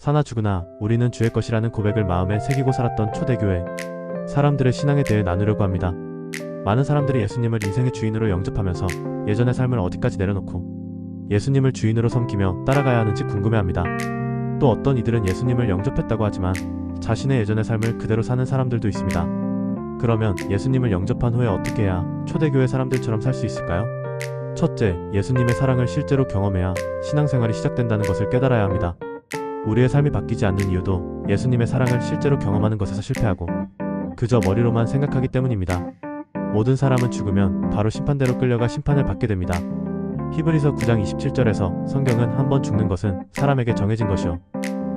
사나 죽으나 우리는 주의 것이라는 고백을 마음에 새기고 살았던 초대교회. 사람들의 신앙에 대해 나누려고 합니다. 많은 사람들이 예수님을 인생의 주인으로 영접하면서 예전의 삶을 어디까지 내려놓고 예수님을 주인으로 섬기며 따라가야 하는지 궁금해합니다. 또 어떤 이들은 예수님을 영접했다고 하지만 자신의 예전의 삶을 그대로 사는 사람들도 있습니다. 그러면 예수님을 영접한 후에 어떻게 해야 초대교회 사람들처럼 살 수 있을까요? 첫째, 예수님의 사랑을 실제로 경험해야 신앙생활이 시작된다는 것을 깨달아야 합니다. 우리의 삶이 바뀌지 않는 이유도 예수님의 사랑을 실제로 경험하는 것에서 실패하고 그저 머리로만 생각하기 때문입니다. 모든 사람은 죽으면 바로 심판대로 끌려가 심판을 받게 됩니다. 히브리서 9장 27절에서 성경은 한 번 죽는 것은 사람에게 정해진 것이요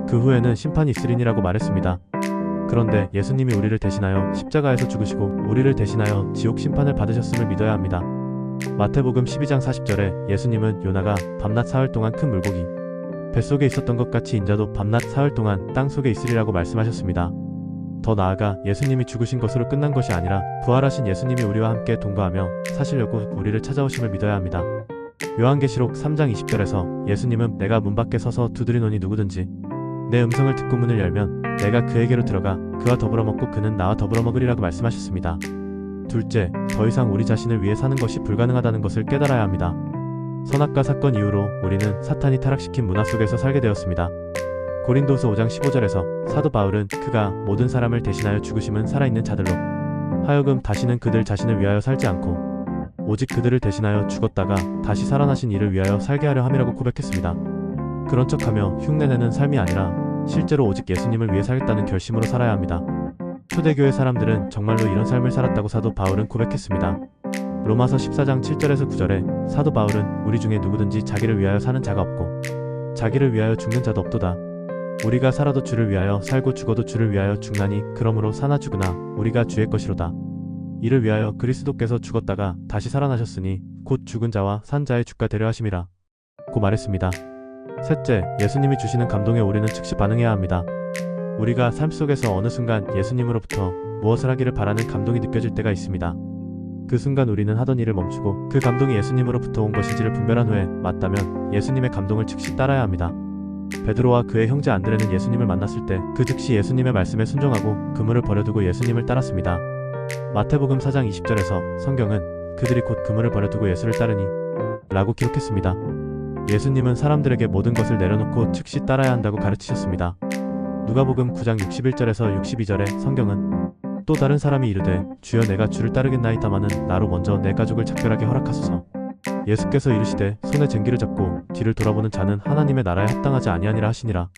그 후에는 심판이 있으리니라고 말했습니다. 그런데 예수님이 우리를 대신하여 십자가에서 죽으시고 우리를 대신하여 지옥 심판을 받으셨음을 믿어야 합니다. 마태복음 12장 40절에 예수님은 요나가 밤낮 사흘 동안 큰 물고기 뱃속에 있었던 것 같이 인자도 밤낮 사흘 동안 땅속에 있으리라고 말씀하셨습니다. 더 나아가 예수님이 죽으신 것으로 끝난 것이 아니라 부활하신 예수님이 우리와 함께 동거하며 사시려고 우리를 찾아오심을 믿어야 합니다. 요한계시록 3장 20절에서 예수님은 내가 문 밖에 서서 두드리노니 누구든지 내 음성을 듣고 문을 열면 내가 그에게로 들어가 그와 더불어 먹고 그는 나와 더불어 먹으리라고 말씀하셨습니다. 둘째, 더 이상 우리 자신을 위해 사는 것이 불가능하다는 것을 깨달아야 합니다. 선악과 사건 이후로 우리는 사탄이 타락시킨 문화 속에서 살게 되었습니다. 고린도서 5장 15절에서 사도 바울은 그가 모든 사람을 대신하여 죽으심은 살아있는 자들로 하여금 다시는 그들 자신을 위하여 살지 않고 오직 그들을 대신하여 죽었다가 다시 살아나신 이를 위하여 살게 하려 함이라고 고백했습니다. 그런 척하며 흉내내는 삶이 아니라 실제로 오직 예수님을 위해 살겠다는 결심으로 살아야 합니다. 초대교회 사람들은 정말로 이런 삶을 살았다고 사도 바울은 고백했습니다. 로마서 14장 7절에서 9절에 사도 바울은 우리 중에 누구든지 자기를 위하여 사는 자가 없고 자기를 위하여 죽는 자도 없도다. 우리가 살아도 주를 위하여 살고 죽어도 주를 위하여 죽나니 그러므로 사나 죽으나 우리가 주의 것이로다. 이를 위하여 그리스도께서 죽었다가 다시 살아나셨으니 곧 죽은 자와 산 자의 주가 되려 하심이라 고 말했습니다. 셋째, 예수님이 주시는 감동에 우리는 즉시 반응해야 합니다. 우리가 삶 속에서 어느 순간 예수님으로부터 무엇을 하기를 바라는 감동이 느껴질 때가 있습니다. 그 순간 우리는 하던 일을 멈추고 그 감동이 예수님으로부터 온 것인지를 분별한 후에 맞다면 예수님의 감동을 즉시 따라야 합니다. 베드로와 그의 형제 안드레는 예수님을 만났을 때 그 즉시 예수님의 말씀에 순종하고 그물을 버려두고 예수님을 따랐습니다. 마태복음 4장 20절에서 성경은 그들이 곧 그물을 버려두고 예수를 따르니 라고 기록했습니다. 예수님은 사람들에게 모든 것을 내려놓고 즉시 따라야 한다고 가르치셨습니다. 누가복음 9장 61절에서 62절에 성경은 또 다른 사람이 이르되 주여 내가 주를 따르겠나이다마는 나로 먼저 내 가족을 작별하게 허락하소서. 예수께서 이르시되 손에 쟁기를 잡고 뒤를 돌아보는 자는 하나님의 나라에 합당하지 아니하니라 하시니라.